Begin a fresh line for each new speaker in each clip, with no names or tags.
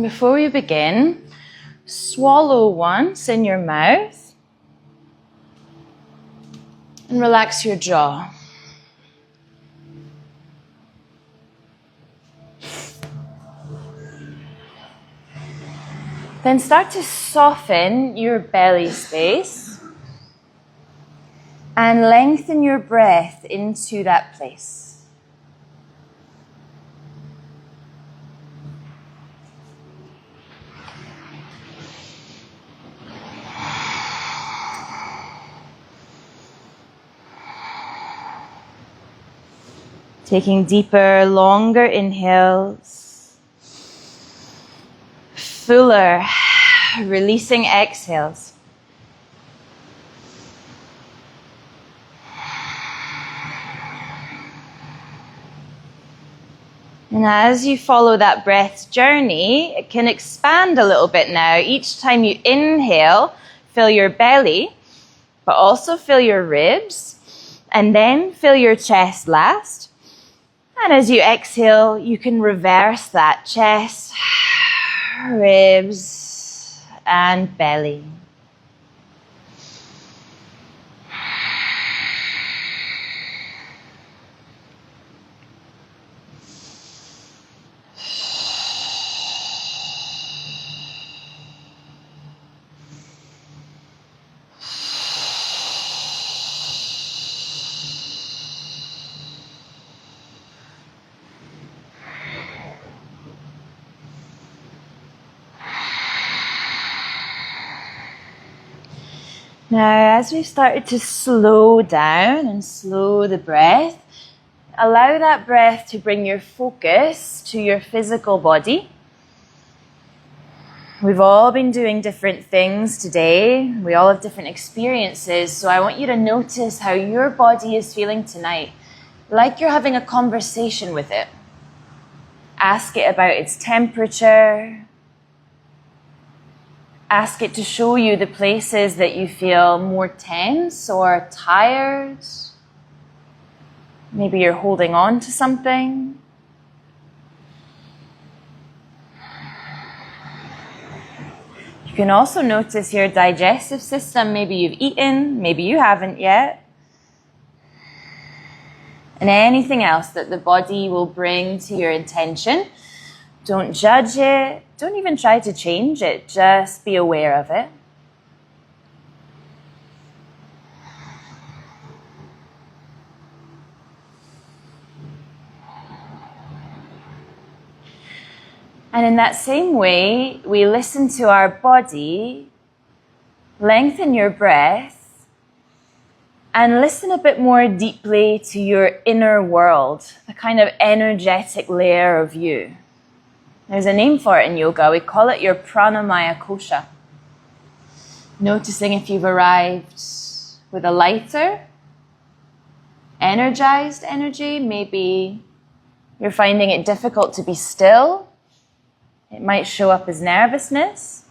Before we begin, swallow once in your mouth and relax your jaw. Then start to soften your belly space and lengthen your breath into that place. Taking deeper, longer inhales, fuller, releasing exhales. And as you follow that breath's journey, it can expand a little bit now. Each time you inhale, fill your belly, but also fill your ribs, and then fill your chest last. And as you exhale, you can reverse that chest, ribs, and belly. Now, as we've started to slow down and slow the breath, allow that breath to bring your focus to your physical body. We've all been doing different things today. We all have different experiences, so I want you to notice how your body is feeling tonight, like you're having a conversation with it. Ask it about its temperature. Ask it to show you the places that you feel more tense or tired. Maybe you're holding on to something. You can also notice your digestive system. Maybe you've eaten, maybe you haven't yet. And anything else that the body will bring to your attention. Don't judge it. Don't even try to change it. Just be aware of it. And in that same way, we listen to our body, lengthen your breath, and listen a bit more deeply to your inner world, the kind of energetic layer of you. There's a name for it in yoga. We call it your pranamaya kosha. Noticing if you've arrived with a lighter, energized energy. Maybe you're finding it difficult to be still. It might show up as nervousness.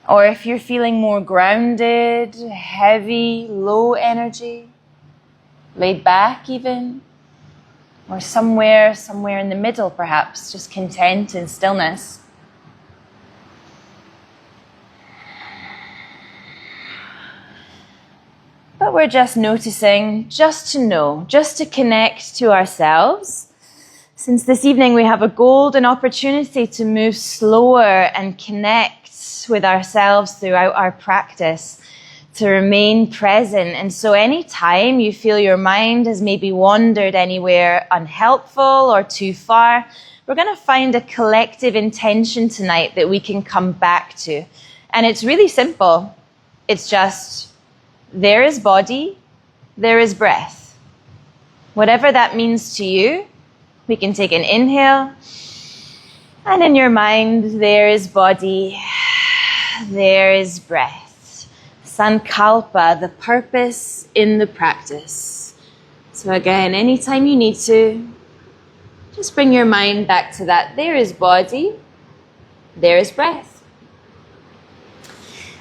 Or if you're feeling more grounded, heavy, low energy, laid back even. Or somewhere in the middle, perhaps, just content and stillness. But we're just noticing, just to know, just to connect to ourselves. Since this evening we have a golden opportunity to move slower and connect with ourselves throughout our practice, to remain present. And so any time you feel your mind has maybe wandered anywhere unhelpful or too far, we're going to find a collective intention tonight that we can come back to. And it's really simple. It's just, there is body, there is breath. Whatever that means to you, we can take an inhale. And in your mind, there is body, there is breath. Sankalpa, the purpose in the practice. So again, anytime you need to, just bring your mind back to that. There is body, there is breath.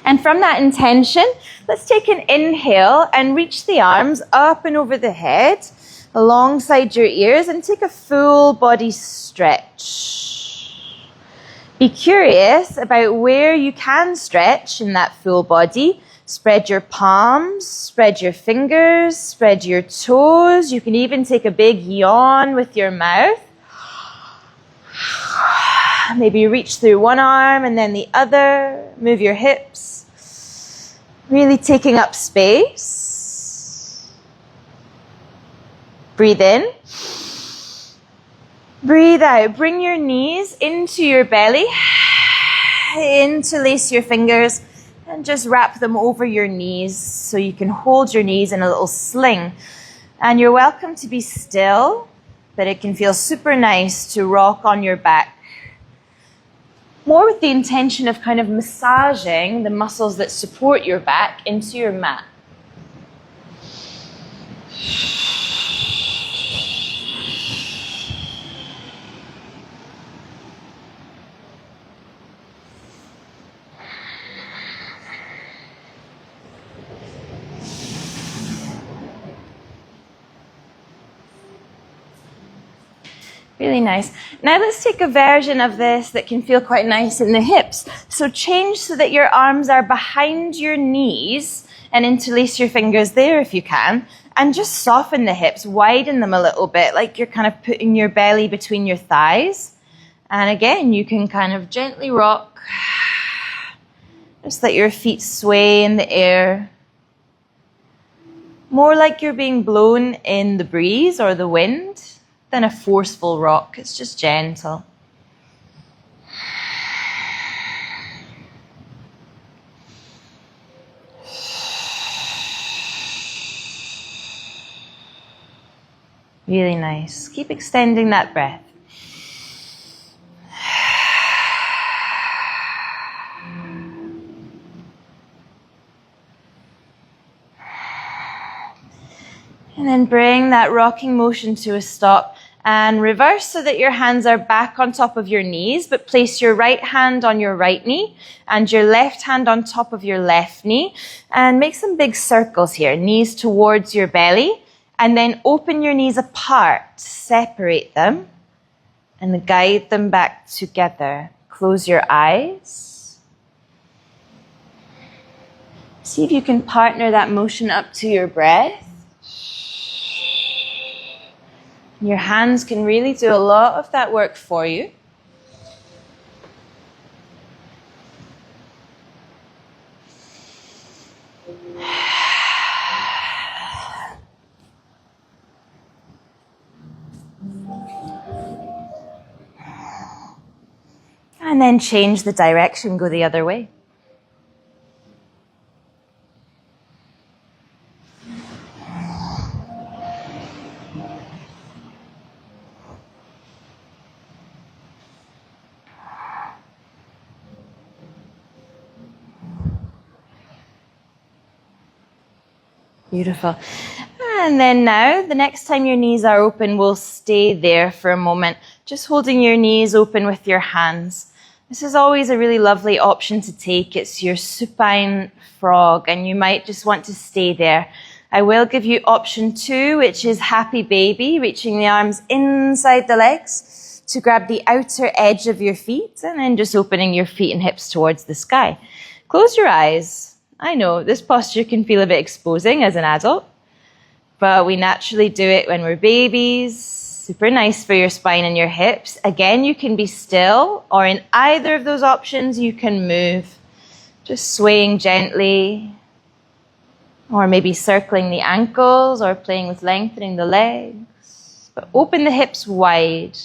And from that intention, let's take an inhale and reach the arms up and over the head, alongside your ears, and take a full body stretch. Be curious about where you can stretch in that full body. Spread your palms, spread your fingers, spread your toes. You can even take a big yawn with your mouth. Maybe reach through one arm and then the other. Move your hips. Really taking up space. Breathe in. Breathe out. Bring your knees into your belly. Interlace your fingers and just wrap them over your knees so you can hold your knees in a little sling. And you're welcome to be still, but it can feel super nice to rock on your back. More with the intention of kind of massaging the muscles that support your back into your mat. Really nice. Now let's take a version of this that can feel quite nice in the hips. So change so that your arms are behind your knees and interlace your fingers there if you can. And just soften the hips, widen them a little bit, like you're kind of putting your belly between your thighs. And again, you can kind of gently rock. Just let your feet sway in the air. More like you're being blown in the breeze or the wind than a forceful rock. It's just gentle. Really nice. Keep extending that breath. And then bring that rocking motion to a stop and reverse so that your hands are back on top of your knees, but place your right hand on your right knee and your left hand on top of your left knee. And make some big circles here, knees towards your belly, and then open your knees apart, separate them, and guide them back together. Close your eyes. See if you can partner that motion up to your breath. Your hands can really do a lot of that work for you. And then change the direction, go the other way. Beautiful. And then now, the next time your knees are open, we'll stay there for a moment, just holding your knees open with your hands. This is always a really lovely option to take. It's your supine frog, and you might just want to stay there. I will give you option 2, which is happy baby, reaching the arms inside the legs to grab the outer edge of your feet, and then just opening your feet and hips towards the sky. Close your eyes. I know this posture can feel a bit exposing as an adult, but we naturally do it when we're babies. Super nice for your spine and your hips. Again, you can be still, or in either of those options, you can move. Just swaying gently, or maybe circling the ankles, or playing with lengthening the legs. But open the hips wide.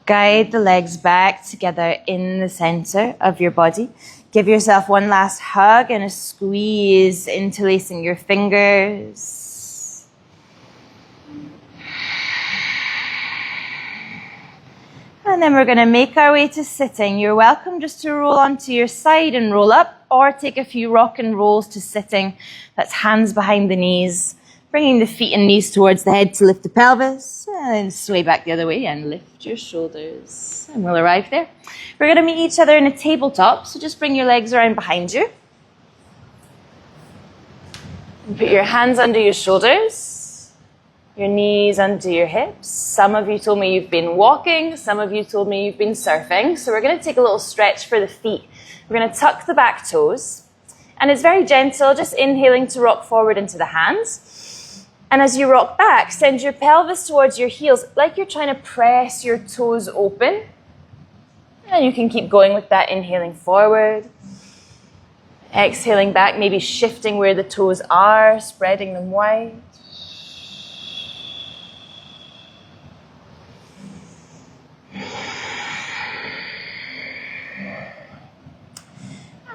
Guide the legs back together in the center of your body. Give yourself one last hug and a squeeze, interlacing your fingers. And then we're going to make our way to sitting. You're welcome just to roll onto your side and roll up, or take a few rock and rolls to sitting. That's hands behind the knees, bringing the feet and knees towards the head to lift the pelvis, and then sway back the other way and lift your shoulders. And we'll arrive there. We're going to meet each other in a tabletop, so just bring your legs around behind you. And put your hands under your shoulders. Your knees under your hips. Some of you told me you've been walking. Some of you told me you've been surfing. So we're going to take a little stretch for the feet. We're going to tuck the back toes. And it's very gentle, just inhaling to rock forward into the hands. And as you rock back, send your pelvis towards your heels, like you're trying to press your toes open. And you can keep going with that, inhaling forward. Exhaling back, maybe shifting where the toes are, spreading them wide.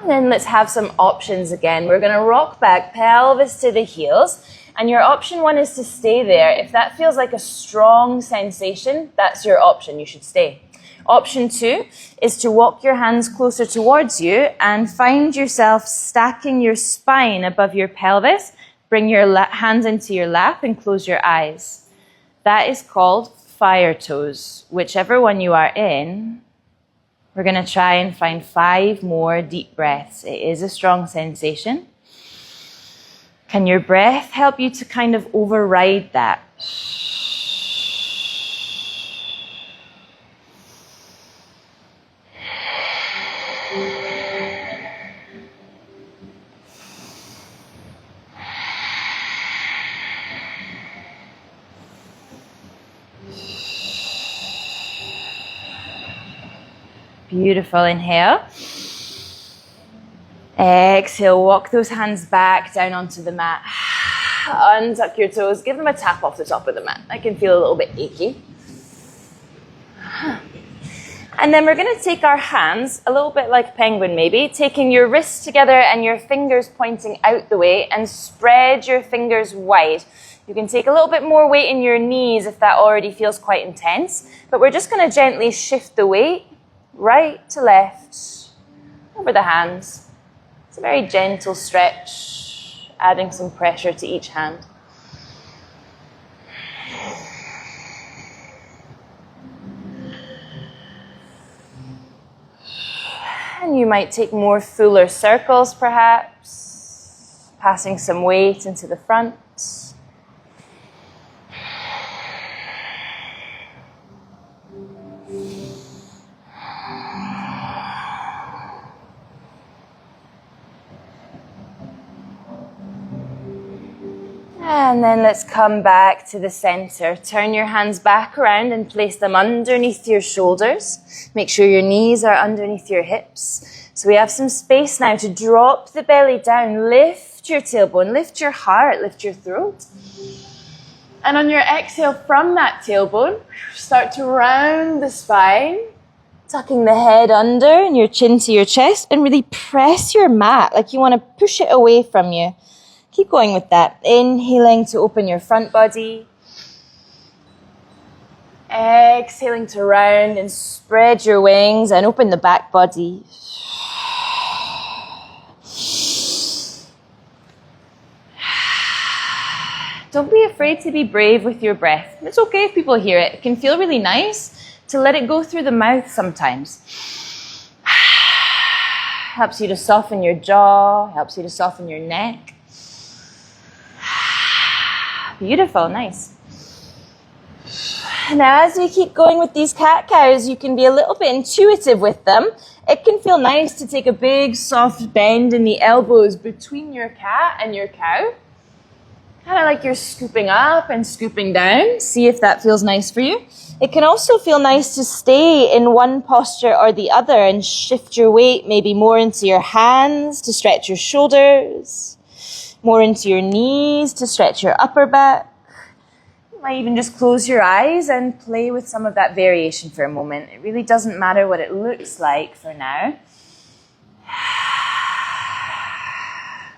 And then let's have some options again. We're going to rock back, pelvis to the heels. And your option one is to stay there. If that feels like a strong sensation, that's your option. You should stay. Option two is to walk your hands closer towards you and find yourself stacking your spine above your pelvis. Bring your hands into your lap and close your eyes. That is called fire toes. Whichever one you are in, we're going to try and find 5 more deep breaths. It is a strong sensation. Can your breath help you to kind of override that? Beautiful. Inhale. Exhale. Walk those hands back down onto the mat. Untuck your toes. Give them a tap off the top of the mat. That can feel a little bit achy. And then we're going to take our hands, a little bit like penguin maybe, taking your wrists together and your fingers pointing out the way, and spread your fingers wide. You can take a little bit more weight in your knees if that already feels quite intense. But we're just going to gently shift the weight right to left over the hands. It's a very gentle stretch, adding some pressure to each hand. And you might take more fuller circles perhaps, passing some weight into the front. And then let's come back to the center. Turn your hands back around and place them underneath your shoulders. Make sure your knees are underneath your hips. So we have some space now to drop the belly down. Lift your tailbone, lift your heart, lift your throat. And on your exhale from that tailbone, start to round the spine, tucking the head under and your chin to your chest, and really press your mat like you want to push it away from you. Keep going with that. Inhaling to open your front body. Exhaling to round and spread your wings and open the back body. Don't be afraid to be brave with your breath. It's okay if people hear it. It can feel really nice to let it go through the mouth sometimes. Helps you to soften your jaw, helps you to soften your neck. Beautiful, nice. Now, as we keep going with these cat-cows, you can be a little bit intuitive with them. It can feel nice to take a big, soft bend in the elbows between your cat and your cow. Kind of like you're scooping up and scooping down. See if that feels nice for you. It can also feel nice to stay in one posture or the other and shift your weight maybe more into your hands to stretch your shoulders. More into your knees to stretch your upper back. You might even just close your eyes and play with some of that variation for a moment. It really doesn't matter what it looks like for now.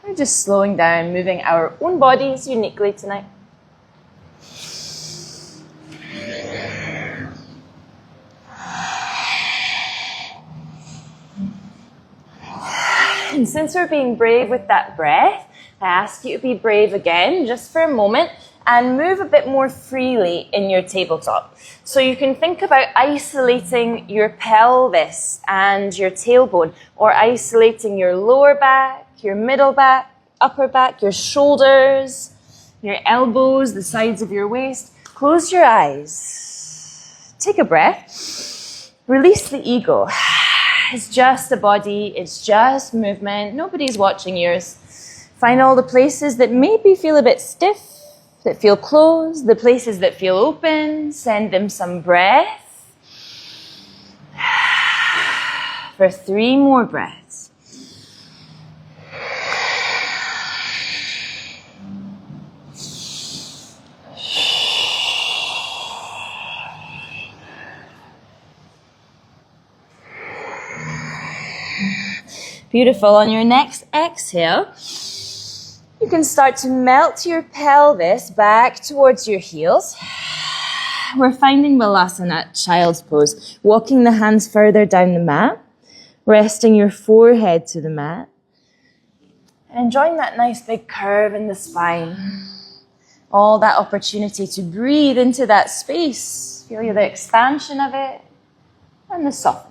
We're just slowing down, moving our own bodies uniquely tonight. And since we're being brave with that breath, I ask you to be brave again, just for a moment, and move a bit more freely in your tabletop. So you can think about isolating your pelvis and your tailbone, or isolating your lower back, your middle back, upper back, your shoulders, your elbows, the sides of your waist. Close your eyes. Take a breath. Release the ego. It's just a body. It's just movement. Nobody's watching yours. Find all the places that maybe feel a bit stiff, that feel closed, the places that feel open. Send them some breath. For 3 more breaths. Beautiful. On your next exhale, you can start to melt your pelvis back towards your heels. We're finding Balasana, child's pose. Walking the hands further down the mat. Resting your forehead to the mat. And enjoying that nice big curve in the spine. All that opportunity to breathe into that space. Feel the expansion of it and the softening.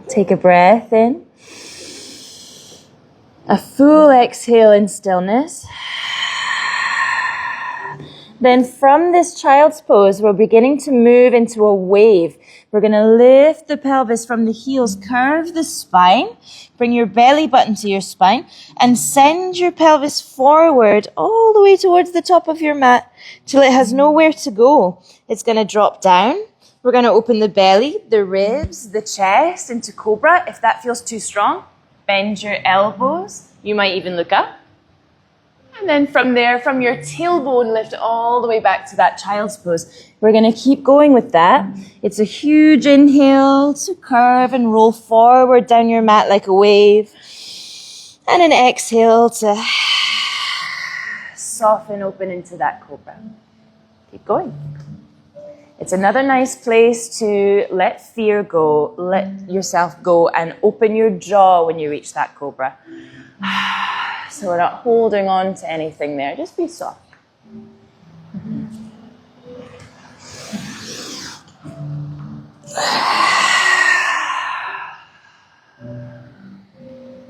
Take a breath in. A full exhale in stillness. Then from this child's pose, we're beginning to move into a wave. We're going to lift the pelvis from the heels, curve the spine, bring your belly button to your spine, and send your pelvis forward all the way towards the top of your mat till it has nowhere to go. It's going to drop down. We're going to open the belly, the ribs, the chest into cobra. If that feels too strong, bend your elbows. You might even look up. And then from there, from your tailbone, lift all the way back to that child's pose. We're going to keep going with that. It's a huge inhale to curve and roll forward down your mat like a wave. And an exhale to soften open into that cobra. Keep going. It's another nice place to let fear go, let yourself go, and open your jaw when you reach that cobra. So we're not holding on to anything there. Just be soft.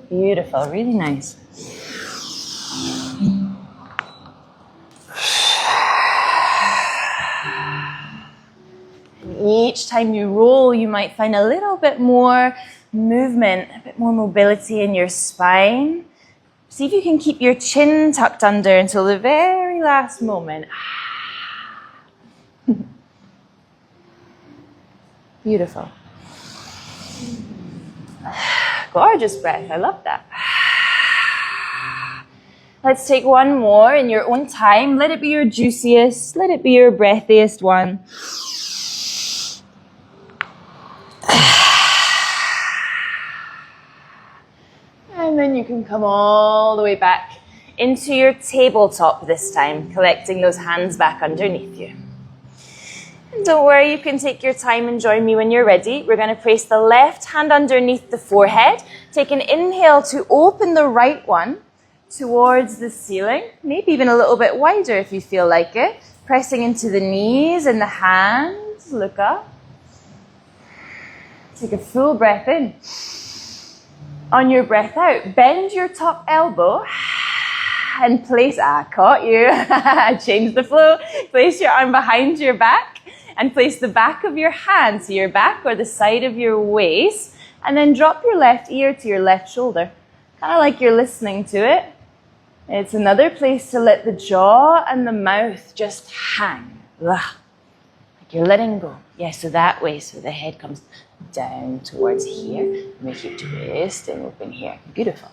Beautiful, really nice. Each time you roll, you might find a little bit more movement, a bit more mobility in your spine. See if you can keep your chin tucked under until the very last moment. Beautiful. Gorgeous breath. I love that. Let's take one more in your own time. Let it be your juiciest. Let it be your breathiest one. And then you can come all the way back into your tabletop this time, collecting those hands back underneath you. And don't worry, you can take your time and join me when you're ready. We're going to place the left hand underneath the forehead. Take an inhale to open the right one towards the ceiling, maybe even a little bit wider if you feel like it. Pressing into the knees and the hands. Look up. Take a full breath in. On your breath out, bend your top elbow and place, caught you, change the flow. Place your arm behind your back and place the back of your hand to your back or the side of your waist, and then drop your left ear to your left shoulder. Kind of like you're listening to it. It's another place to let the jaw and the mouth just hang. Like you're letting go. Yeah, so that way, so the head comes down towards here. And we keep twisting open here. Beautiful.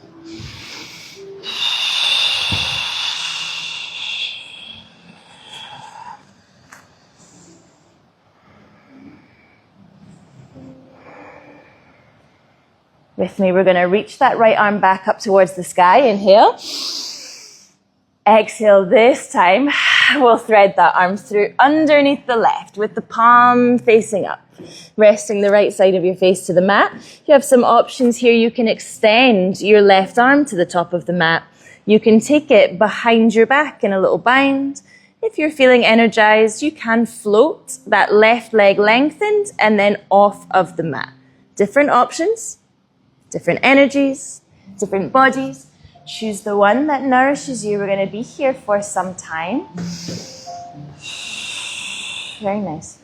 With me, we're going to reach that right arm back up towards the sky. Inhale. Exhale. This time, we'll thread that arm through underneath the left with the palm facing up, resting the right side of your face to the mat. You have some options here. You can extend your left arm to the top of the mat. You can take it behind your back in a little bind. If you're feeling energized, you can float that left leg lengthened and then off of the mat. Different options. Different energies, different bodies. Choose the one that nourishes you. We're going to be here for some time. Very nice.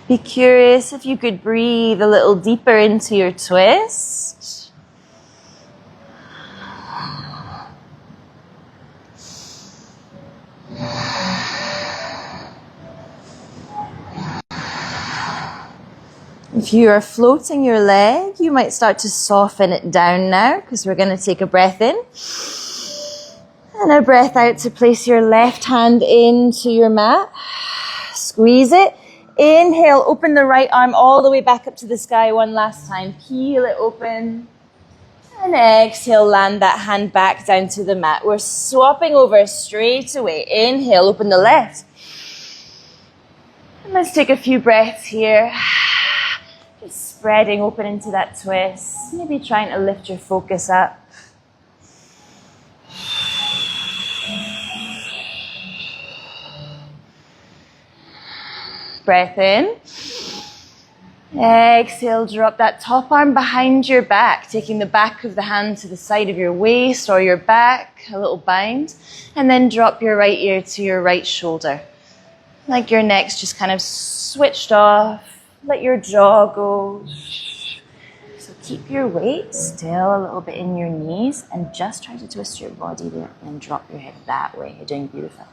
Be curious if you could breathe a little deeper into your twist. If you are floating your leg, you might start to soften it down now, because we're going to take a breath in and a breath out to place your left hand into your mat. Squeeze it. Inhale, open the right arm all the way back up to the sky one last time. Peel it open. And exhale, land that hand back down to the mat. We're swapping over straight away. Inhale, open the left. And let's take a few breaths here. Just spreading open into that twist. Maybe trying to lift your focus up. Breath in. Exhale, drop that top arm behind your back, taking the back of the hand to the side of your waist or your back, a little bind, and then drop your right ear to your right shoulder. Like your neck's just kind of switched off. Let your jaw go. So keep your weight still a little bit in your knees and just try to twist your body there and drop your head that way. You're doing beautiful.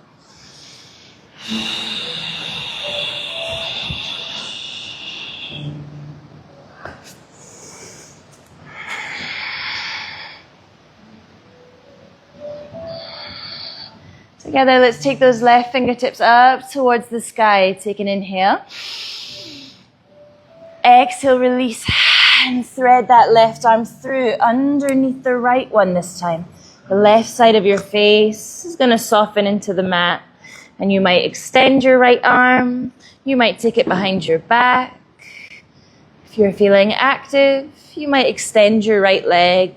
Together, let's take those left fingertips up towards the sky. Take an inhale. Exhale, release, and thread that left arm through underneath the right one this time. The left side of your face is going to soften into the mat. And you might extend your right arm. You might take it behind your back. If you're feeling active, you might extend your right leg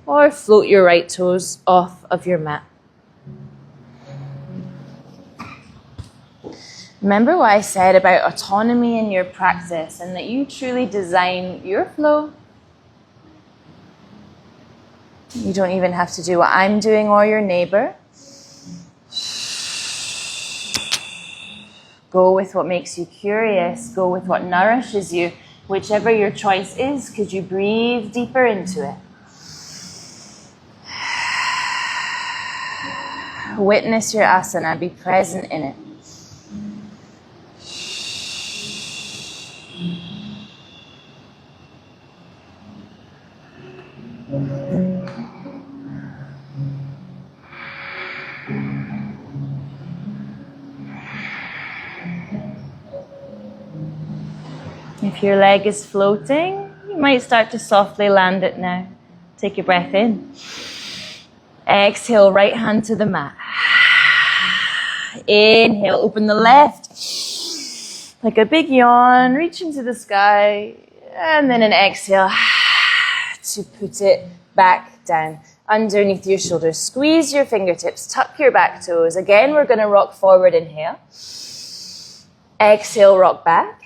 or float your right toes off of your mat. Remember what I said about autonomy in your practice and that you truly design your flow? You don't even have to do what I'm doing or your neighbor. Go with what makes you curious. Go with what nourishes you. Whichever your choice is, could you breathe deeper into it? Witness your asana. Be present in it. If your leg is floating, you might start to softly land it now. Take a breath in. Exhale, right hand to the mat. Inhale, open the left. Like a big yawn, reach into the sky. And then an exhale to put it back down underneath your shoulders. Squeeze your fingertips, tuck your back toes. Again, we're going to rock forward, inhale. Exhale, rock back.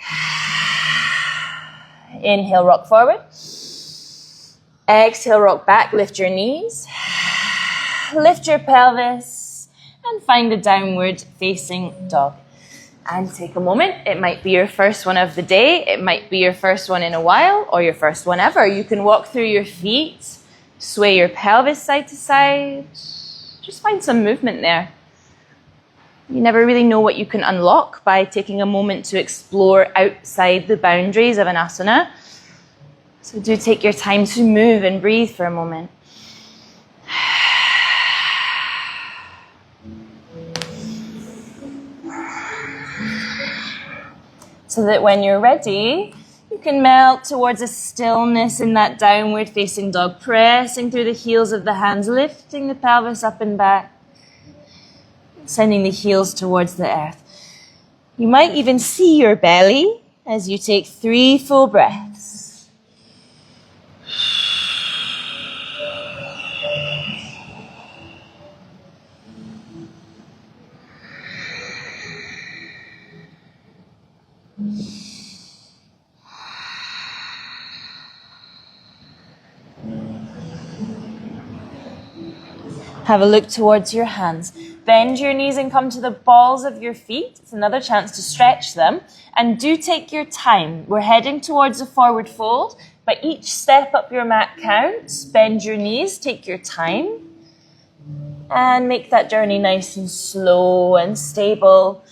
Inhale, rock forward. Exhale, rock back, lift your knees. Lift your pelvis and find a downward facing dog. And take a moment. It might be your first one of the day. It might be your first one in a while or your first one ever. You can walk through your feet, sway your pelvis side to side. Just find some movement there. You never really know what you can unlock by taking a moment to explore outside the boundaries of an asana. So do take your time to move and breathe for a moment. So that when you're ready, you can melt towards a stillness in that downward facing dog, pressing through the heels of the hands, lifting the pelvis up and back, sending the heels towards the earth. You might even see your belly as you take 3 full breaths. Have a look towards your hands. Bend your knees and come to the balls of your feet. It's another chance to stretch them. And do take your time. We're heading towards a forward fold, but each step up your mat counts. Bend your knees, take your time. And make that journey nice and slow and stable.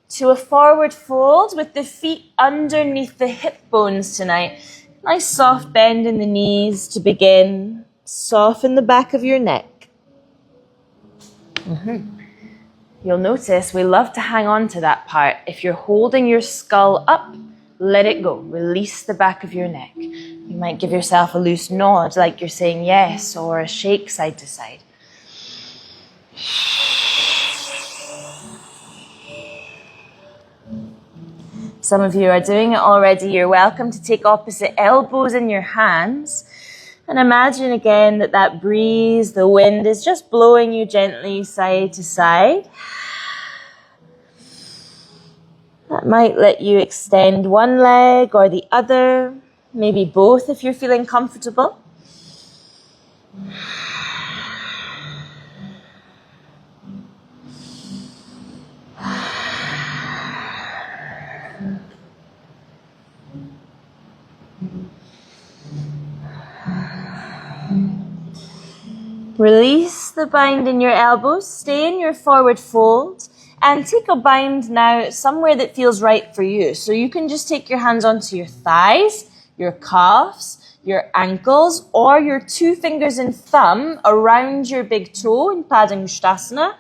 To a forward fold with the feet underneath the hip bones tonight. Nice soft bend in the knees to begin. Soften the back of your neck. You'll notice we love to hang on to that part. If you're holding your skull up, let it go. Release the back of your neck. You might give yourself a loose nod like you're saying yes, or a shake side to side. Some of you are doing it already. You're welcome to take opposite elbows in your hands. And imagine again that breeze, the wind is just blowing you gently side to side. That might let you extend one leg or the other, maybe both if you're feeling comfortable. Release the bind in your elbows, stay in your forward fold, and take a bind now somewhere that feels right for you. So you can just take your hands onto your thighs, your calves, your ankles, or your 2 fingers and thumb around your big toe in Padangusthasana.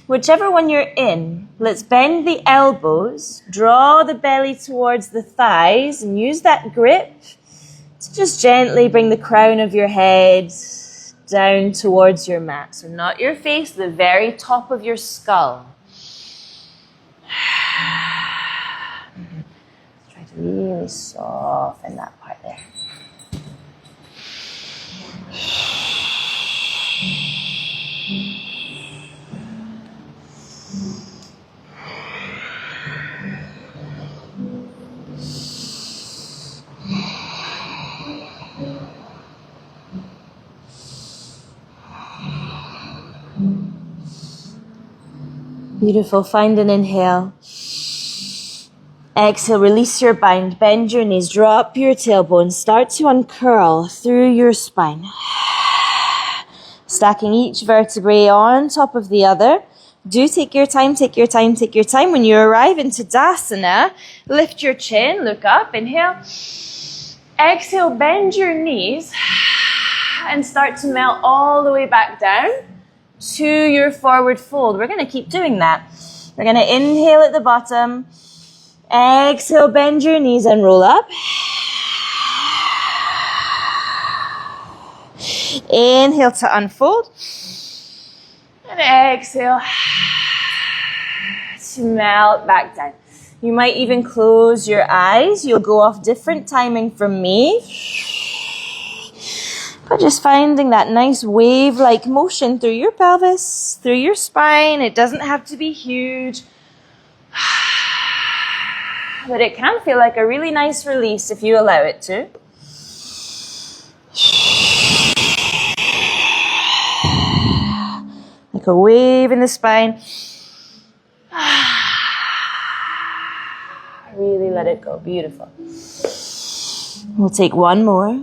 Whichever one you're in, let's bend the elbows, draw the belly towards the thighs, and use that grip to just gently bring the crown of your head down towards your mat. So not your face, the very top of your skull. Try to really soften that part there. Beautiful. Find an inhale. Exhale, release your bind. Bend your knees. Draw up your tailbone. Start to uncurl through your spine. Stacking each vertebrae on top of the other. Do take your time, take your time, take your time. When you arrive into Tadasana, lift your chin, look up, inhale. Exhale, bend your knees and start to melt all the way back down to your forward fold. We're going to keep doing that. We're going to inhale at the bottom. Exhale, bend your knees and roll up. Inhale to unfold. And exhale to melt back down. You might even close your eyes. You'll go off different timing from me. But just finding that nice wave-like motion through your pelvis, through your spine. It doesn't have to be huge. But it can feel like a really nice release if you allow it to. Like a wave in the spine. Really let it go. Beautiful. We'll take one more.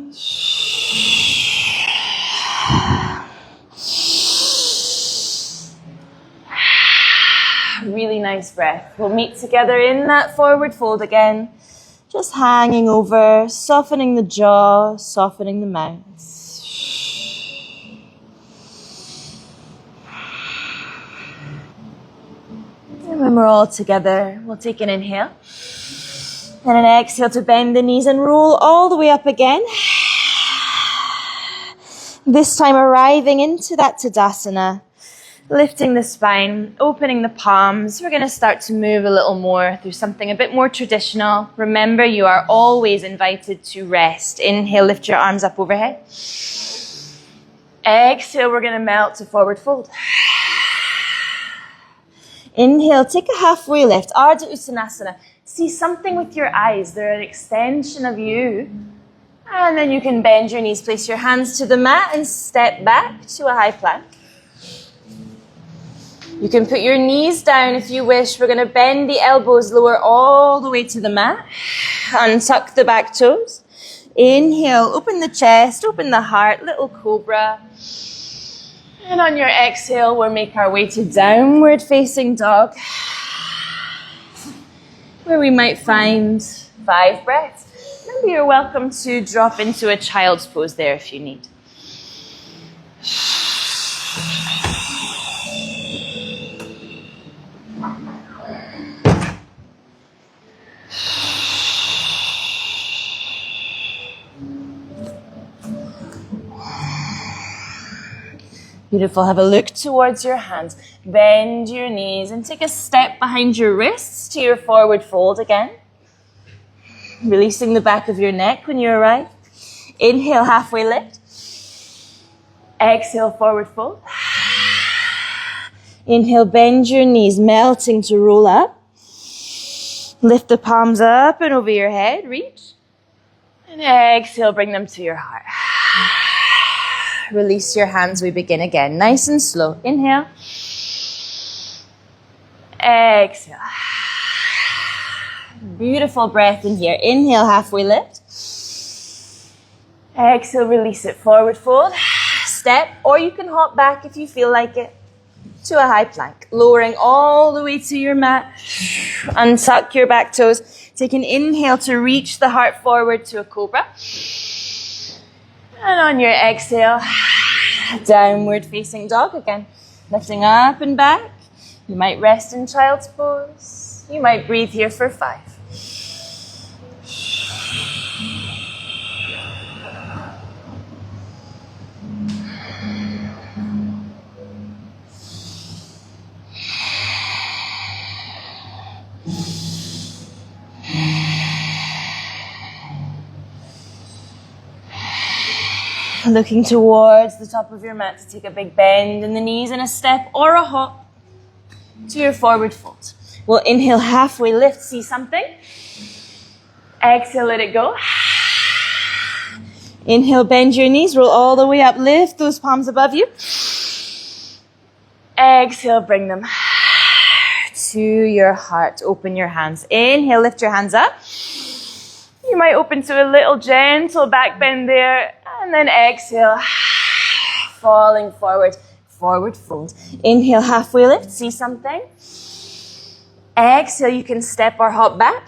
Really nice breath. We'll meet together in that forward fold again. Just hanging over, softening the jaw, softening the mouth. And when we're all together, we'll take an inhale. And an exhale to bend the knees and roll all the way up again. This time arriving into that Tadasana. Lifting the spine, opening the palms. We're going to start to move a little more through something a bit more traditional. Remember, you are always invited to rest. Inhale, lift your arms up overhead. Exhale, we're going to melt to forward fold. Inhale, take a halfway lift, Ardha Uttanasana. See something with your eyes. They're an extension of you. And then you can bend your knees, place your hands to the mat and step back to a high plank. You can put your knees down if you wish. We're going to bend the elbows, lower all the way to the mat. Untuck the back toes. Inhale, open the chest, open the heart, little cobra. And on your exhale, we'll make our way to downward facing dog, where we might find 5 breaths. Remember, you're welcome to drop into a child's pose there if you need. Beautiful. Have a look towards your hands. Bend your knees and take a step behind your wrists to your forward fold again. Releasing the back of your neck when you arrive. Inhale, halfway lift. Exhale, forward fold. Inhale, bend your knees, melting to roll up. Lift the palms up and over your head. Reach. And exhale, bring them to your heart. Release your hands. We begin again. Nice and slow. Inhale. Exhale. Beautiful breath in here. Inhale, halfway lift. Exhale, release it. Forward fold. Step, or you can hop back if you feel like it, to a high plank. Lowering all the way to your mat. Untuck your back toes. Take an inhale to reach the heart forward to a cobra. And on your exhale, downward facing dog again. Lifting up and back. You might rest in child's pose. You might breathe here for 5. Looking towards the top of your mat to take a big bend in the knees and a step or a hop to your forward fold. We'll inhale, halfway lift, see something. Exhale, let it go. Inhale, bend your knees, roll all the way up, lift those palms above you. Exhale, bring them to your heart. Open your hands. Inhale, lift your hands up. You might open to a little gentle back bend there. And then exhale, falling forward, forward fold. Inhale, halfway lift, see something. Exhale, you can step or hop back.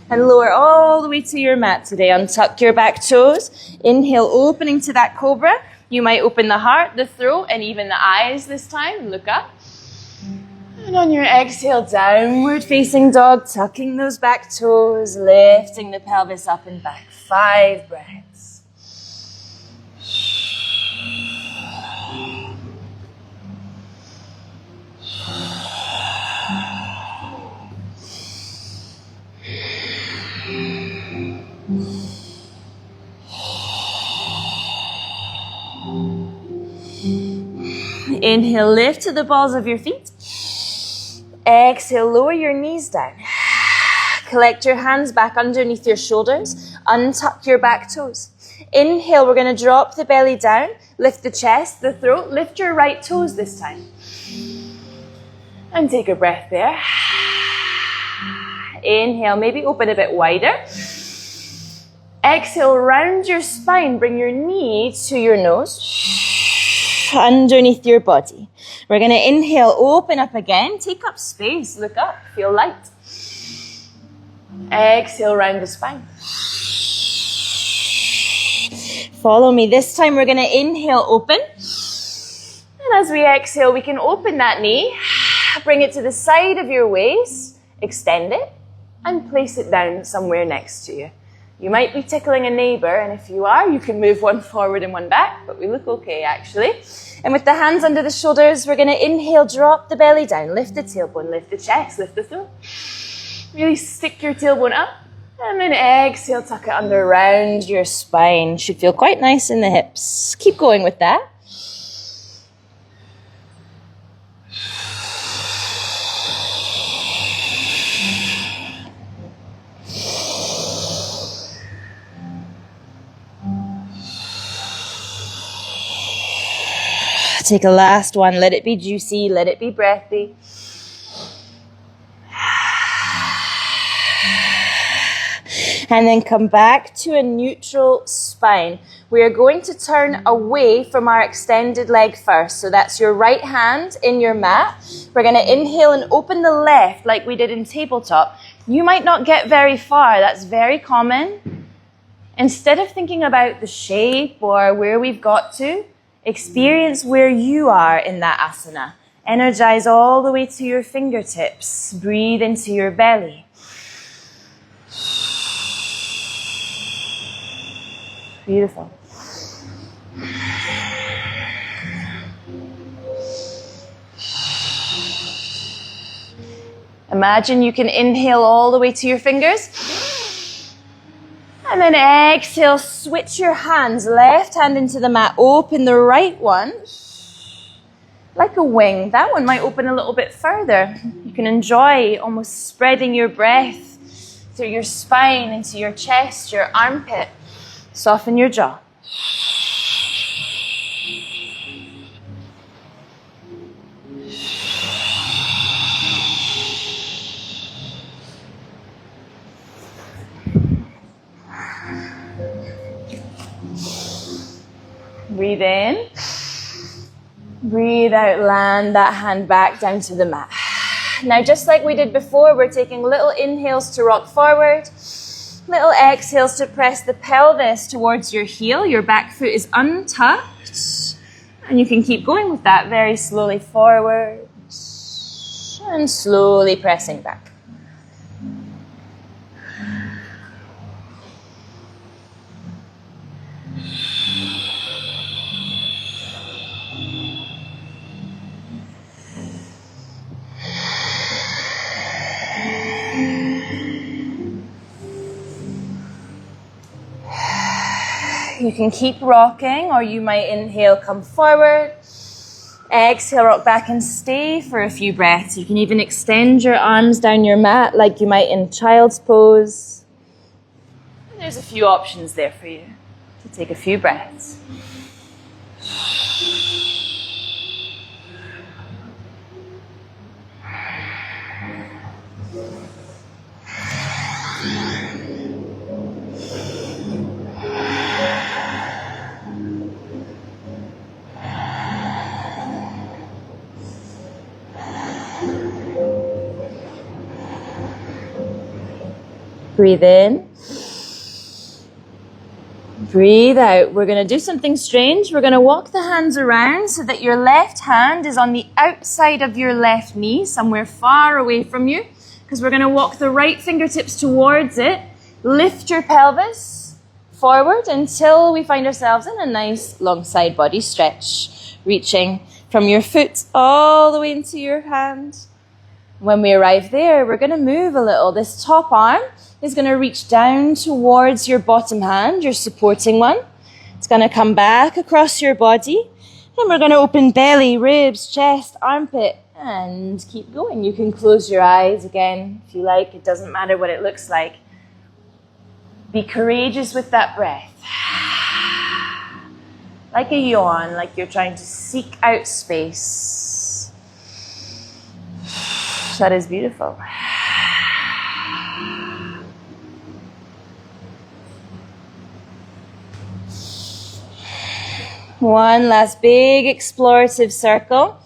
And lower all the way to your mat today. Untuck your back toes. Inhale, opening to that cobra. You might open the heart, the throat, and even the eyes this time. Look up. And on your exhale, downward facing dog, tucking those back toes, lifting the pelvis up and back. 5 breaths. Inhale, lift to the balls of your feet. Exhale, lower your knees down. collect your hands back underneath your shoulders. Untuck your back toes. Inhale, we're going to drop the belly down. Lift the chest, the throat. Lift your right toes this time. And take a breath there. Inhale, maybe open a bit wider. Exhale, round your spine. Bring your knee to your nose. Underneath your body. We're going to inhale, open up again. Take up space. Look up. Feel light. Exhale, round the spine. Follow me. This time we're going to inhale, open. And as we exhale, we can open that knee. Bring it to the side of your waist. Extend it. And place it down somewhere next to you. You might be tickling a neighbor, and if you are, you can move one forward and one back, but we look okay actually. And with the hands under the shoulders, we're going to inhale, drop the belly down, lift the tailbone, lift the chest, lift the throat. Really stick your tailbone up, and then exhale, tuck it under, round your spine. Should feel quite nice in the hips. Keep going with that. Take a last one. Let it be juicy. Let it be breathy. And then come back to a neutral spine. We are going to turn away from our extended leg first. So that's your right hand in your mat. We're going to inhale and open the left like we did in tabletop. You might not get very far. That's very common. Instead of thinking about the shape or where we've got to, experience where you are in that asana. Energize all the way to your fingertips. Breathe into your belly. Beautiful. Imagine you can inhale all the way to your fingers. And then exhale, switch your hands, left hand into the mat, open the right one, like a wing. That one might open a little bit further. You can enjoy almost spreading your breath through your spine, into your chest, your armpit. Soften your jaw. Breathe in. Breathe out, land that hand back down to the mat. Now, just like we did before, we're taking little inhales to rock forward, little exhales to press the pelvis towards your heel. Your back foot is untucked, and you can keep going with that very slowly forward and slowly pressing back. You can keep rocking, or you might inhale, come forward. Exhale, rock back and stay for a few breaths. You can even extend your arms down your mat like you might in child's pose. And there's a few options there for you to take a few breaths. Breathe in. Breathe out. We're going to do something strange. We're going to walk the hands around so that your left hand is on the outside of your left knee, somewhere far away from you, because we're going to walk the right fingertips towards it. Lift your pelvis forward until we find ourselves in a nice long side body stretch, reaching from your foot all the way into your hand. When we arrive there, we're going to move a little. This top arm is going to reach down towards your bottom hand, your supporting one. It's going to come back across your body. Then we're going to open belly, ribs, chest, armpit, and keep going. You can close your eyes again if you like. It doesn't matter what it looks like. Be courageous with that breath. Like a yawn, like you're trying to seek out space. That is beautiful. One last big explorative circle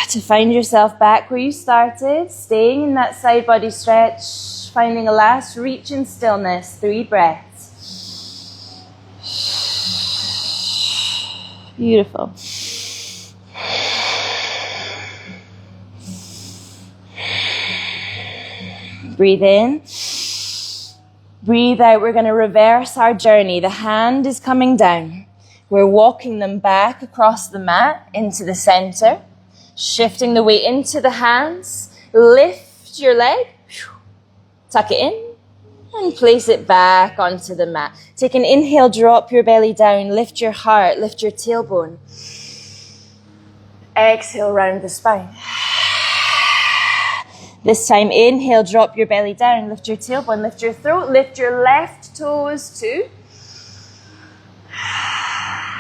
to find yourself back where you started, staying in that side body stretch, finding a last reach in stillness, 3 breaths. Beautiful. Breathe in. Breathe out. We're going to reverse our journey. The hand is coming down. We're walking them back across the mat into the center, shifting the weight into the hands. Lift your leg, tuck it in, and place it back onto the mat. Take an inhale, drop your belly down, lift your heart, lift your tailbone. Exhale, round the spine. This time, inhale, drop your belly down, lift your tailbone, lift your throat, lift your left toes too.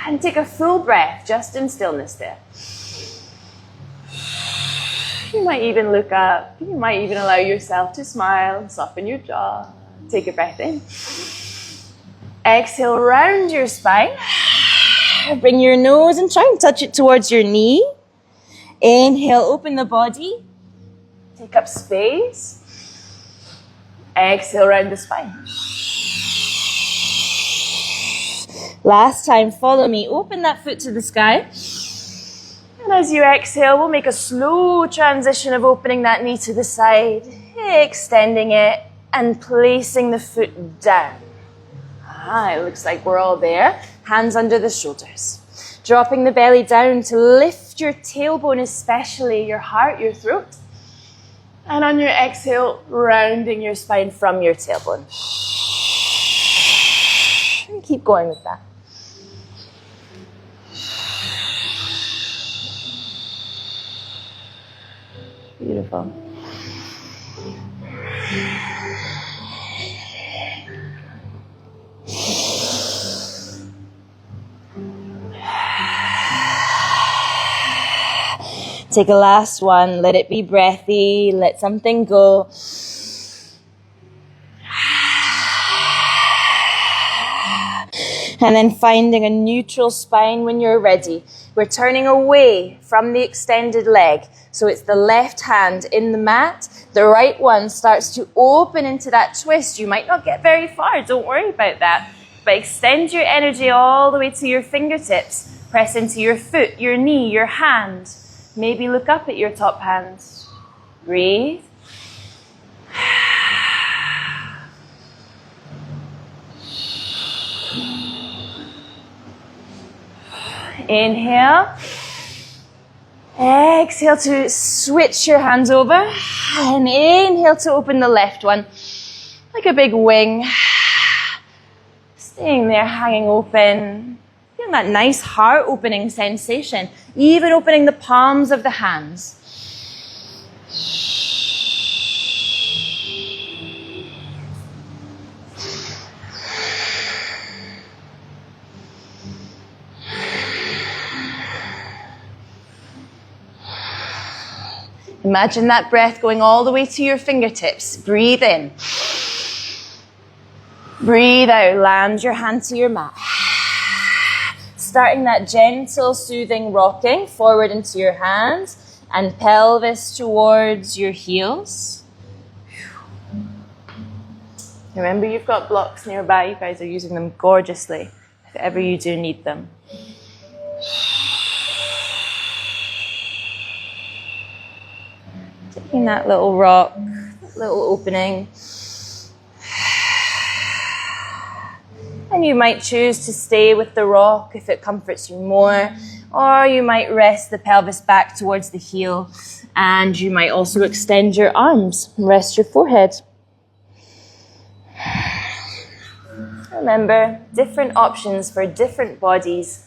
And take a full breath, just in stillness there. You might even look up. You might even allow yourself to smile, soften your jaw. Take a breath in. Exhale, round your spine. Bring your nose and try and touch it towards your knee. Inhale, open the body. Take up space. Exhale, round the spine. Last time, follow me. Open that foot to the sky. And as you exhale, we'll make a slow transition of opening that knee to the side, extending it, and placing the foot down. It looks like we're all there. Hands under the shoulders. Dropping the belly down to lift your tailbone, especially your heart, your throat. And on your exhale, rounding your spine from your tailbone. And keep going with that. Beautiful. Take a last one. Let it be breathy. Let something go. And then finding a neutral spine when you're ready. We're turning away from the extended leg. So it's the left hand in the mat. The right one starts to open into that twist. You might not get very far. Don't worry about that. But extend your energy all the way to your fingertips. Press into your foot, your knee, your hand. Maybe look up at your top hand. Breathe. Inhale. Exhale to switch your hands over. And inhale to open the left one. Like a big wing. Staying there, hanging open. Feeling that nice heart opening sensation. Even opening the palms of the hands. Imagine that breath going all the way to your fingertips. Breathe in. Breathe out. Land your hand to your mat. Starting that gentle, soothing rocking forward into your hands and pelvis towards your heels. Remember, you've got blocks nearby. You guys are using them gorgeously if ever you do need them. Taking that little rock, little opening. And you might choose to stay with the rock if it comforts you more, or you might rest the pelvis back towards the heel, and you might also extend your arms and rest your forehead. Remember, different options for different bodies.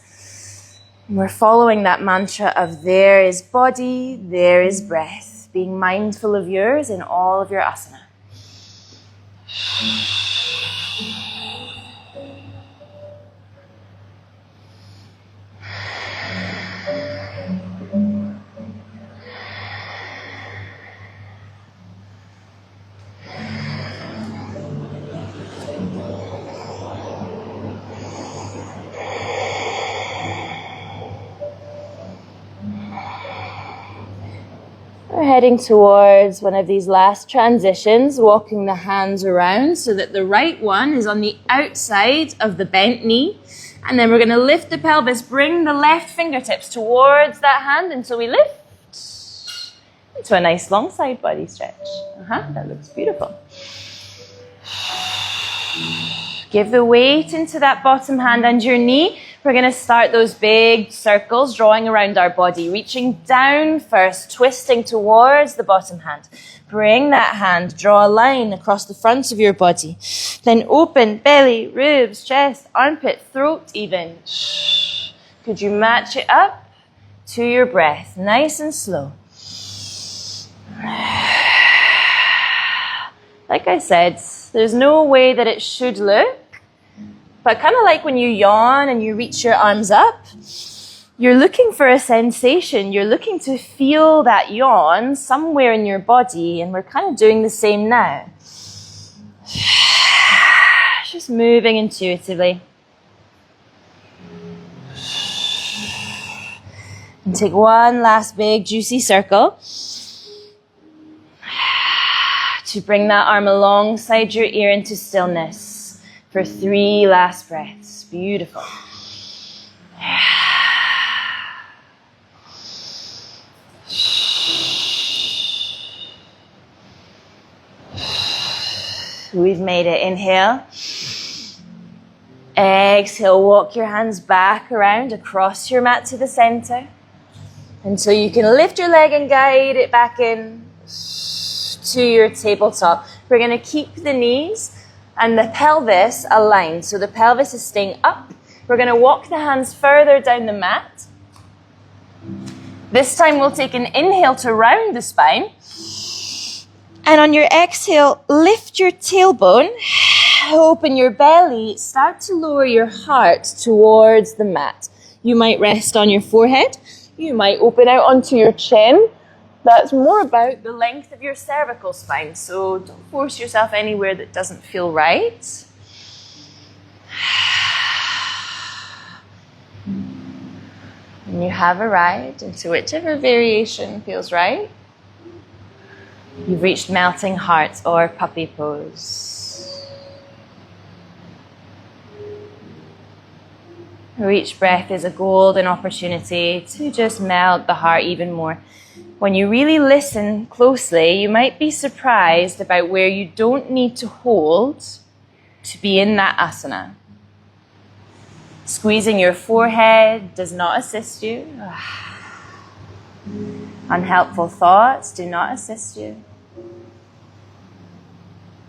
We're following that mantra of there is body, there is breath, being mindful of yours in all of your asana. We're heading towards one of these last transitions, walking the hands around so that the right one is on the outside of the bent knee. And then we're going to lift the pelvis, bring the left fingertips towards that hand until we lift into a nice long side body stretch. That looks beautiful. Give the weight into that bottom hand and your knee. We're going to start those big circles, drawing around our body, reaching down first, twisting towards the bottom hand. Bring that hand, draw a line across the front of your body. Then open, belly, ribs, chest, armpit, throat even. Could you match it up to your breath, nice and slow? Like I said, there's no way that it should look. But kind of like when you yawn and you reach your arms up, you're looking for a sensation. You're looking to feel that yawn somewhere in your body, and we're kind of doing the same now. Just moving intuitively. And take one last big juicy circle to bring that arm alongside your ear into stillness. For 3 last breaths. Beautiful. We've made it. Inhale. Exhale. Walk your hands back around across your mat to the center until you can lift your leg and guide it back in to your tabletop. We're going to keep the knees and the pelvis aligned. So the pelvis is staying up. We're going to walk the hands further down the mat. This time we'll take an inhale to round the spine. And on your exhale, lift your tailbone, open your belly, start to lower your heart towards the mat. You might rest on your forehead. You might open out onto your chin. That's more about the length of your cervical spine, so don't force yourself anywhere that doesn't feel right. And you have arrived into whichever variation feels right. You've reached melting heart or puppy pose. Each breath is a golden opportunity to just melt the heart even more. When you really listen closely, you might be surprised about where you don't need to hold to be in that asana. Squeezing your forehead does not assist you. Unhelpful thoughts do not assist you.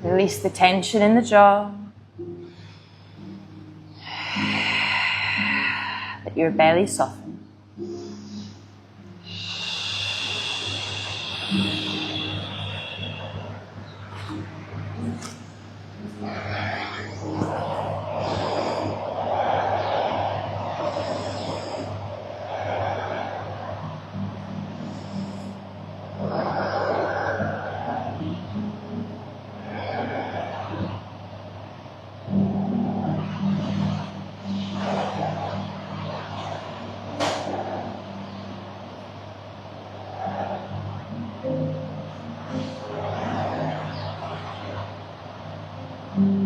Release the tension in the jaw. Let your belly soften.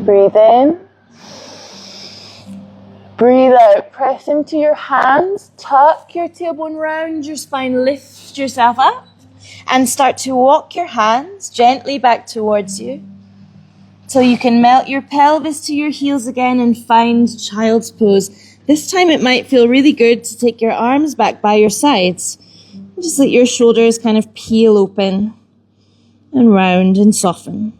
Breathe in. Breathe out. Press into your hands. Tuck your tailbone round your spine. Lift yourself up. And start to walk your hands gently back towards you. So you can melt your pelvis to your heels again and find child's pose. This time it might feel really good to take your arms back by your sides. Just let your shoulders kind of peel open and round and soften.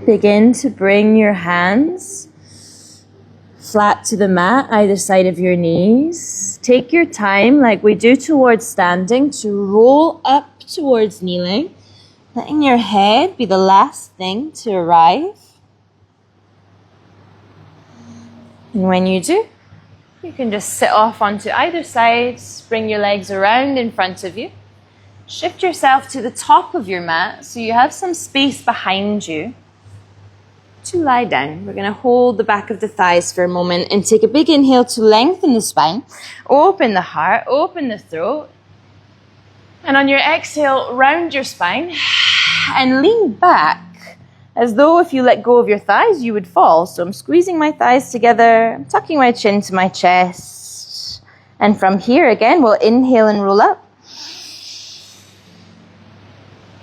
Begin to bring your hands flat to the mat, either side of your knees. Take your time, like we do towards standing, to roll up towards kneeling, letting your head be the last thing to arrive. And when you do, you can just sit off onto either side, bring your legs around in front of you. Shift yourself to the top of your mat so you have some space behind you to lie down. We're going to hold the back of the thighs for a moment and take a big inhale to lengthen the spine, open the heart, open the throat. And on your exhale, round your spine and lean back as though if you let go of your thighs, you would fall. So I'm squeezing my thighs together, I'm tucking my chin to my chest. And from here again, we'll inhale and roll up.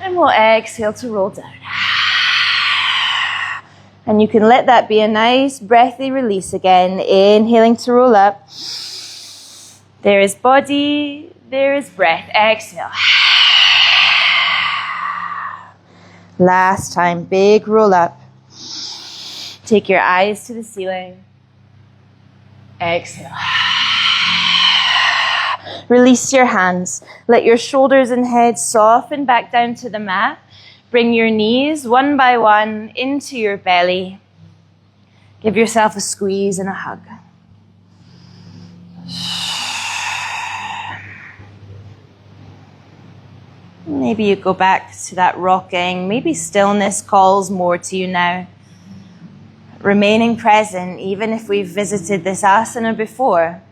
And we'll exhale to roll down. And you can let that be a nice breathy release again. Inhaling to roll up. There is body, there is breath. Exhale. Last time, big roll up. Take your eyes to the ceiling. Exhale. Release your hands. Let your shoulders and head soften back down to the mat. Bring your knees one by one into your belly. Give yourself a squeeze and a hug. Maybe you go back to that rocking. Maybe stillness calls more to you now. Remaining present, even if we've visited this asana before.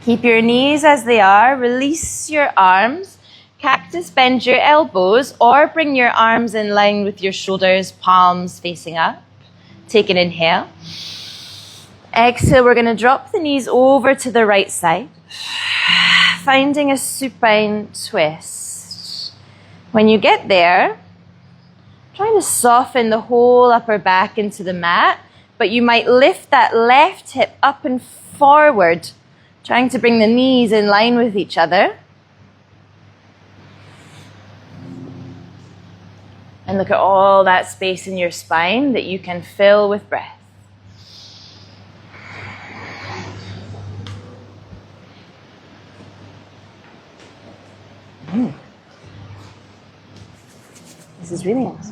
Keep your knees as they are. Release your arms. Cactus, bend your elbows or bring your arms in line with your shoulders, palms facing up. Take an inhale. Exhale, we're going to drop the knees over to the right side, finding a supine twist. When you get there, trying to soften the whole upper back into the mat, but you might lift that left hip up and forward, trying to bring the knees in line with each other. And look at all that space in your spine that you can fill with breath. This is really nice.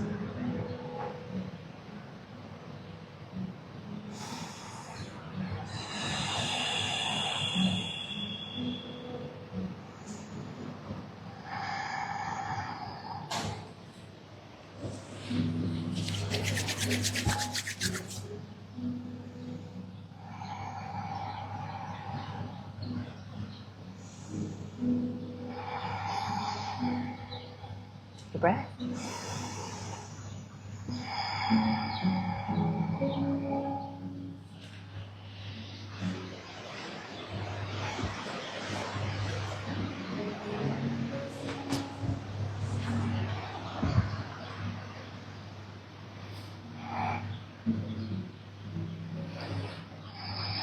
Take a breath.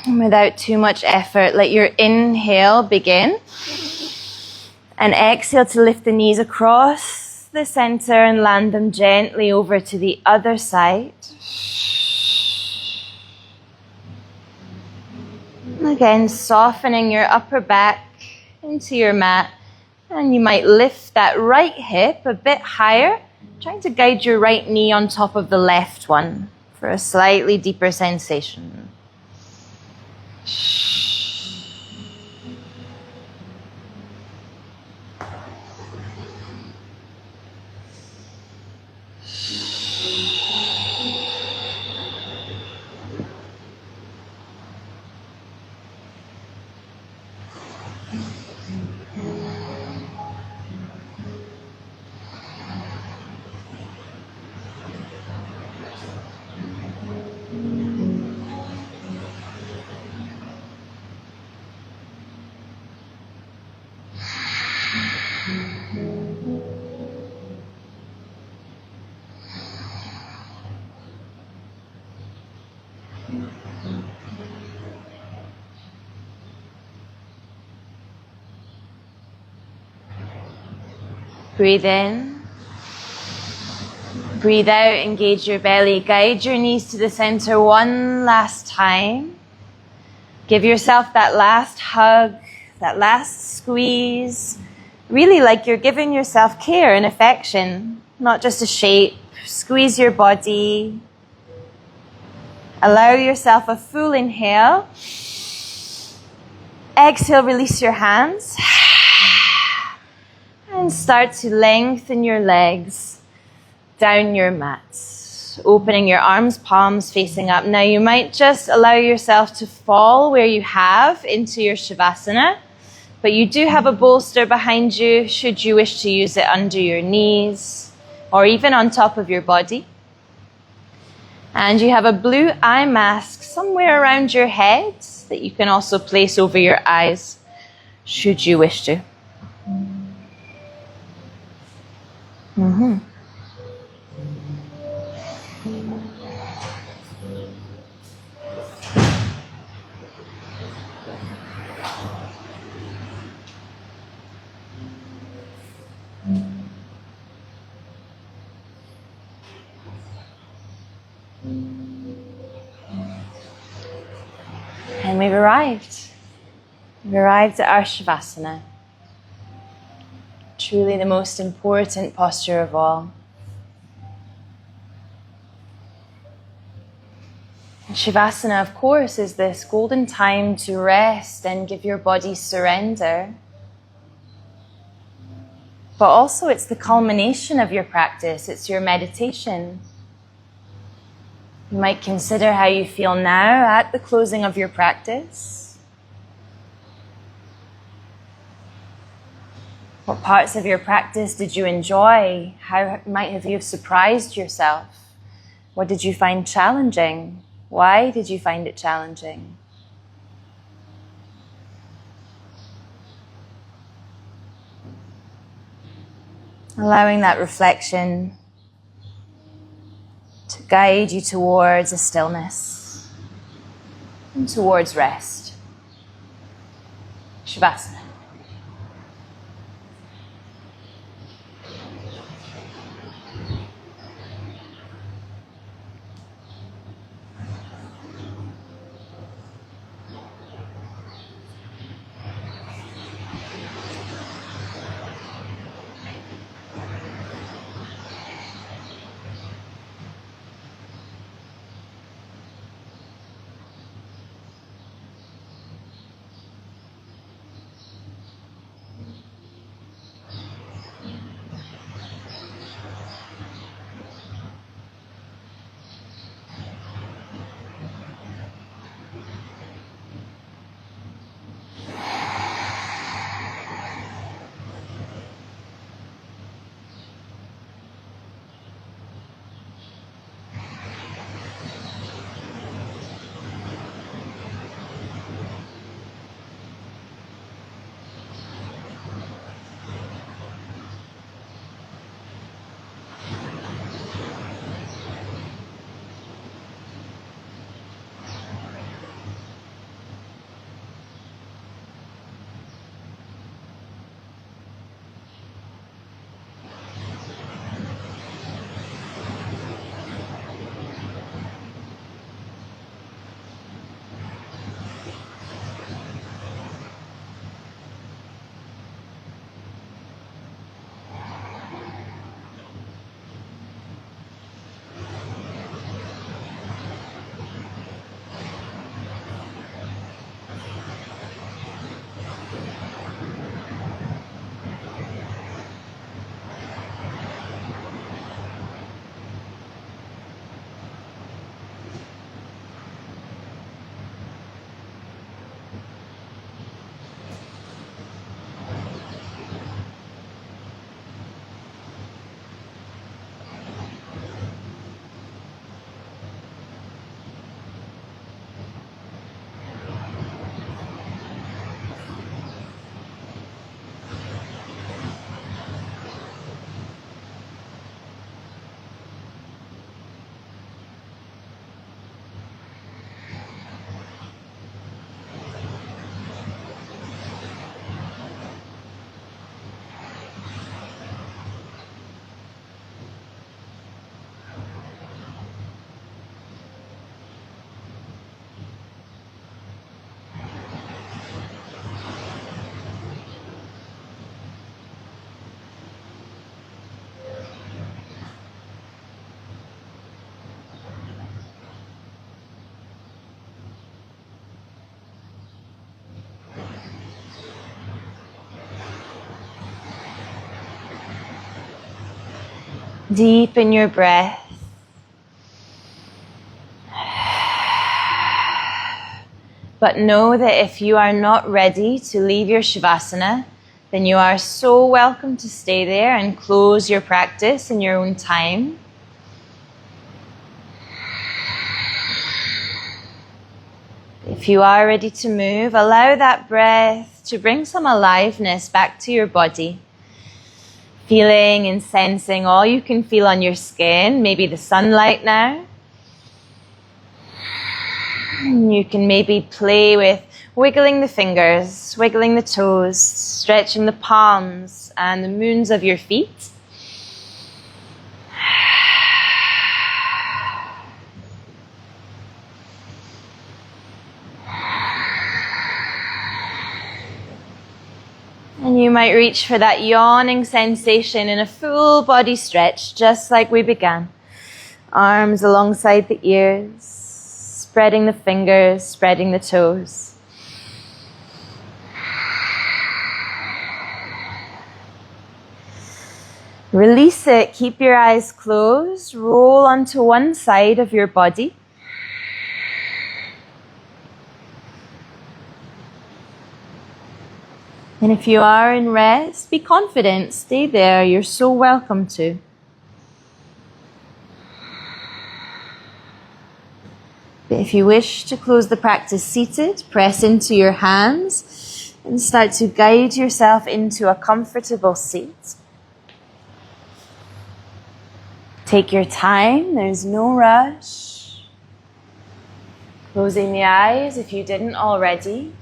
And without too much effort, let your inhale begin. And exhale to lift the knees across the center and land them gently over to the other side. Again, softening your upper back into your mat. And you might lift that right hip a bit higher, trying to guide your right knee on top of the left one for a slightly deeper sensation. Breathe in. Breathe out, engage your belly. Guide your knees to the center one last time. Give yourself that last hug, that last squeeze. Really like you're giving yourself care and affection, not just a shape. Squeeze your body. Allow yourself a full inhale. Exhale, release your hands. And start to lengthen your legs down your mat. Opening your arms, palms facing up. Now you might just allow yourself to fall where you have into your Shavasana. But you do have a bolster behind you should you wish to use it under your knees or even on top of your body. And you have a blue eye mask somewhere around your head that you can also place over your eyes should you wish to. And we've arrived. We've arrived at our Shavasana. Truly the most important posture of all. And Shavasana, of course, is this golden time to rest and give your body surrender. But also it's the culmination of your practice. It's your meditation. You might consider how you feel now at the closing of your practice. What parts of your practice did you enjoy? How might have you surprised yourself? What did you find challenging? Why did you find it challenging? Allowing that reflection to guide you towards a stillness and towards rest. Shavasana. Deepen your breath. But know that if you are not ready to leave your Shavasana, then you are so welcome to stay there and close your practice in your own time. If you are ready to move, allow that breath to bring some aliveness back to your body. Feeling and sensing all you can feel on your skin, maybe the sunlight now. You can maybe play with wiggling the fingers, wiggling the toes, stretching the palms and the moons of your feet. And you might reach for that yawning sensation in a full body stretch, just like we began. Arms alongside the ears, spreading the fingers, spreading the toes. Release it, keep your eyes closed, roll onto one side of your body. And if you are in rest, be confident, stay there, you're so welcome to. But if you wish to close the practice seated, press into your hands and start to guide yourself into a comfortable seat. Take your time, there's no rush. Closing the eyes if you didn't already.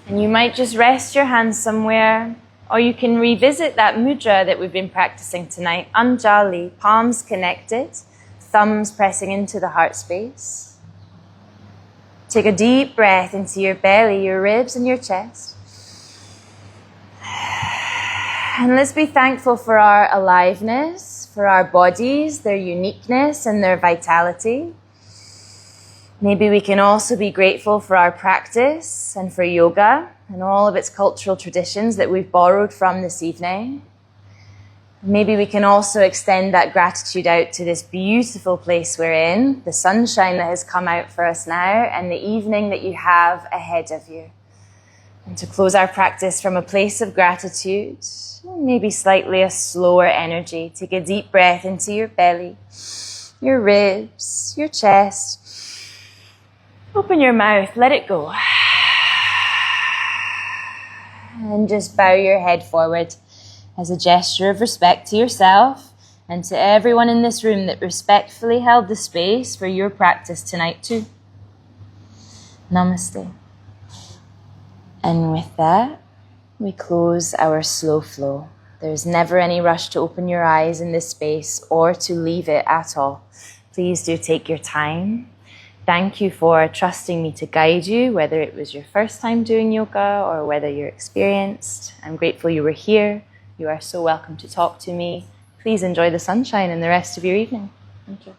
And you might just rest your hands somewhere, or you can revisit that mudra that we've been practicing tonight, Anjali, palms connected, thumbs pressing into the heart space. Take a deep breath into your belly, your ribs and your chest. And let's be thankful for our aliveness, for our bodies, their uniqueness and their vitality. Maybe we can also be grateful for our practice and for yoga and all of its cultural traditions that we've borrowed from this evening. Maybe we can also extend that gratitude out to this beautiful place we're in, the sunshine that has come out for us now, and the evening that you have ahead of you. And to close our practice from a place of gratitude, maybe slightly a slower energy. Take a deep breath into your belly, your ribs, your chest. Open your mouth, let it go. And just bow your head forward as a gesture of respect to yourself and to everyone in this room that respectfully held the space for your practice tonight too. Namaste. And with that, we close our slow flow. There's never any rush to open your eyes in this space or to leave it at all. Please do take your time. Thank you for trusting me to guide you, whether it was your first time doing yoga or whether you're experienced. I'm grateful you were here. You are so welcome to talk to me. Please enjoy the sunshine and the rest of your evening. Thank you.